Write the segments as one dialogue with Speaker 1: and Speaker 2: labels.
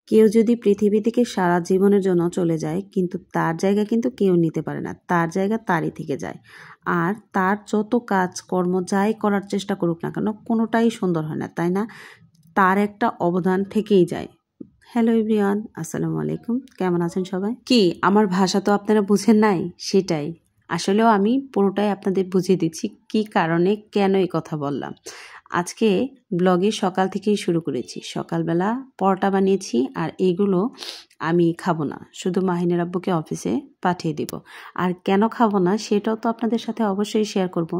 Speaker 1: কেউ যদি পৃথিবী থেকে সারা জীবনের জন্য চলে যায় কিন্তু তার জায়গা কিন্তু কেউ নিতে পারে না, তার জায়গা তারই থেকে যায়। আর তার যত কাজ কর্ম যাই করার চেষ্টা করুক না কেন কোনোটাই সুন্দর হয় না, তাই না? তার একটা অবদান থেকেই যায়। হ্যালো এভরিওয়ান, আসসালামু আলাইকুম। কেমন আছেন সবাই? কি আমার ভাষা তো আপনারা বুঝেন নাই? সেটাই আসলেও আমি পুরোটাই আপনাদের বুঝিয়ে দিচ্ছি কি কারণে কেন এই কথা বললাম। আজকে ব্লগে সকাল থেকেই শুরু করেছি। সকালবেলা পরোটা বানিয়েছি আর এইগুলো আমি খাবো না, শুধু মাহিনের আব্বুকে অফিসে পাঠিয়ে দিব। আর কেন খাবো না সেটাও তো আপনাদের সাথে অবশ্যই শেয়ার করব।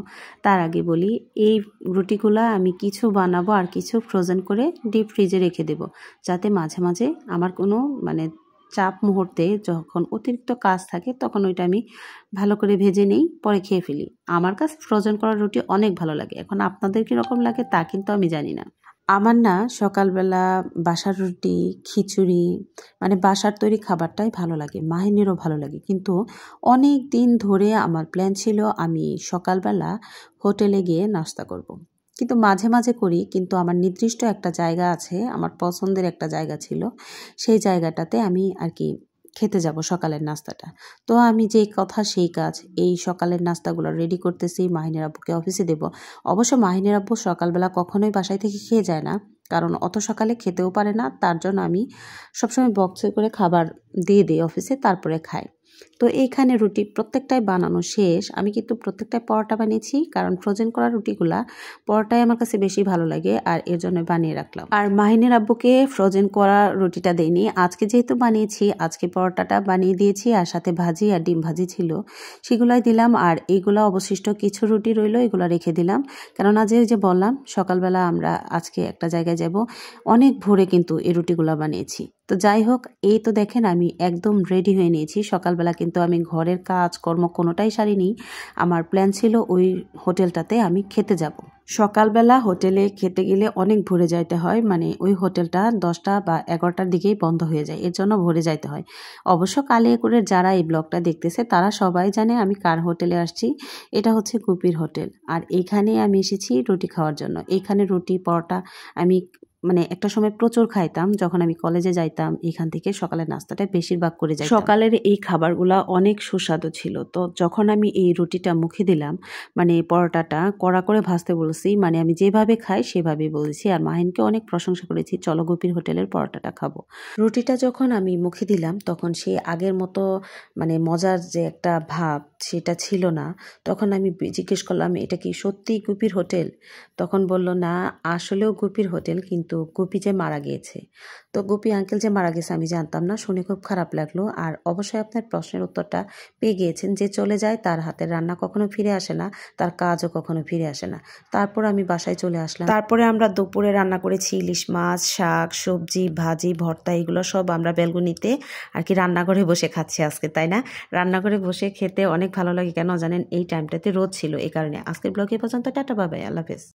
Speaker 1: তার আগে বলি, এই রুটিগুলা আমি কিছু বানাবো আর কিছু ফ্রোজেন করে ডিপ ফ্রিজে রেখে দেব, যাতে মাঝে মাঝে আমার কোনো চাপ মুহূর্তে যখন অতিরিক্ত কাজ থাকে তখন ওইটা আমি ভালো করে ভেজে নেই, পরে খেয়ে ফেলি। আমার কাছে ফ্রোজেন করা রুটি অনেক ভালো লাগে। এখন আপনাদের কীরকম লাগে তা কিন্তু আমি জানি না। আমার না সকালবেলা বাসার রুটি, খিচুড়ি বাসার তৈরি খাবারটাই ভালো লাগে, মাহিনেরও ভালো লাগে। কিন্তু অনেক দিন ধরে আমার প্ল্যান ছিল আমি সকালবেলা হোটেলে গিয়ে নাস্তা করব। কিন্তু মাঝে মাঝে করি, কিন্তু আমার নির্দিষ্ট একটা জায়গা আছে, আমার পছন্দের একটা জায়গা ছিল, সেই জায়গাটাতে আমি আর কি খেতে যাব সকালের নাস্তাটা। তো আমি যেই কথা সেই কাজ, এই সকালের নাস্তাগুলো রেডি করতেছি, মাহিনের আব্বুকে অফিসে দেব। অবশ্য মাহিনের আব্বু সকালবেলা কখনোই বাসায় থেকে খেয়ে যায় না, কারণ অত সকালে খেতেও পারে না। তার জন্য আমি সবসময় বক্সে করে খাবার দিয়ে দিই অফিসে, তারপরে খাই। তো এইখানে রুটি প্রত্যেকটাই বানানো শেষ। আমি কিন্তু প্রত্যেকটাই পরোটা বানিয়েছি, কারণ ফ্রোজেন করা রুটিগুলা পরোটাই আমার কাছে বেশি ভালো লাগে, আর এর জন্য বানিয়ে রাখলাম। আর মাহিনের আব্বুকে ফ্রোজেন করা রুটিটা দেইনি, আজকে যেহেতু বানিয়েছি আজকে পরোটাটা বানিয়ে দিয়েছি, আর সাথে ভাজি আর ডিম ভাজি ছিল সেগুলাই দিলাম। আর এইগুলা অবশিষ্ট কিছু রুটি রইলো, এগুলো রেখে দিলাম, কেননা যে বললাম সকালবেলা আমরা আজকে একটা জায়গায় যাব, অনেক ভোরে কিন্তু এই রুটিগুলা বানিয়েছি। তো যাই হোক, এই তো দেখেন আমি একদম রেডি হয়ে নিয়েছি। সকালবেলা কিন্তু আমি ঘরের কাজ কর্ম কোনোটাই সারিনি। আমার প্ল্যান ছিল ওই হোটেলটাতে আমি খেতে যাব। সকালবেলা হোটেলে খেতে গেলে অনেক ভোরে যাইতে হয়, ওই হোটেলটা 10টা বা 11টার দিকেই বন্ধ হয়ে যায়, এর জন্য ভোরে যাইতে হয়। অবশ্য কালিয়াকৈরের যারা এই ব্লগটা দেখতেছে তারা সবাই জানে আমি কার হোটেলে আসছি। এটা হচ্ছে গুপির হোটেল, আর এইখানে আমি এসেছি রুটি খাওয়ার জন্য। এইখানে রুটি পরোটা আমি একটা সময় প্রচুর খাইতাম, যখন আমি কলেজে যাইতাম এখান থেকে সকালের নাস্তাটা বেশিরভাগ করে যাই। সকালের এই খাবারগুলা অনেক সুস্বাদু ছিল। তো যখন আমি এই রুটিটা মুখে দিলাম, পরোটাটা কড়া করে ভাজতে বলছি, আমি যেভাবে খাই সেভাবেই বলেছি। আর মাহিনকে অনেক প্রশংসা করেছি, চলো গুপির হোটেলের পরোটাটা খাবো। রুটিটা যখন আমি মুখে দিলাম তখন সেই আগের মতো মজার যে একটা ভাব সেটা ছিল না। তখন আমি জিজ্ঞেস করলাম, এটা কি সত্যি গুপির হোটেল? তখন বলল, না আসলেও গুপির হোটেল, কিন্তু গুপি যে মারা গিয়েছে। তো গুপি আঙ্কেল যে মারা গেছে আমি জানতাম না, শুনে খুব খারাপ লাগলো। আর অবশ্যই আপনার প্রশ্নের উত্তরটা পেয়ে গিয়েছেন, যে চলে যায় তার হাতের রান্না কখনো ফিরে আসে না, তার কাজও কখনো ফিরে আসে না। তারপর আমি বাসায় চলে আসলাম। তারপরে আমরা দুপুরে রান্না করেছি ইলিশ মাছ, শাক, সবজি, ভাজি, ভর্তা, এগুলো সব আমরা বেলকুনিতে আর কি রান্নাঘরে বসে খাচ্ছি আজকে, তাই না? রান্নাঘরে বসে খেতে অনেক ভালো লাগে, কেন জানেন? এই টাইমটাতে রোদ ছিল, এই কারণে। আজকের ব্লগে পর্যন্ত, টাটা বাই বাই, আল্লাহ হাফেজ।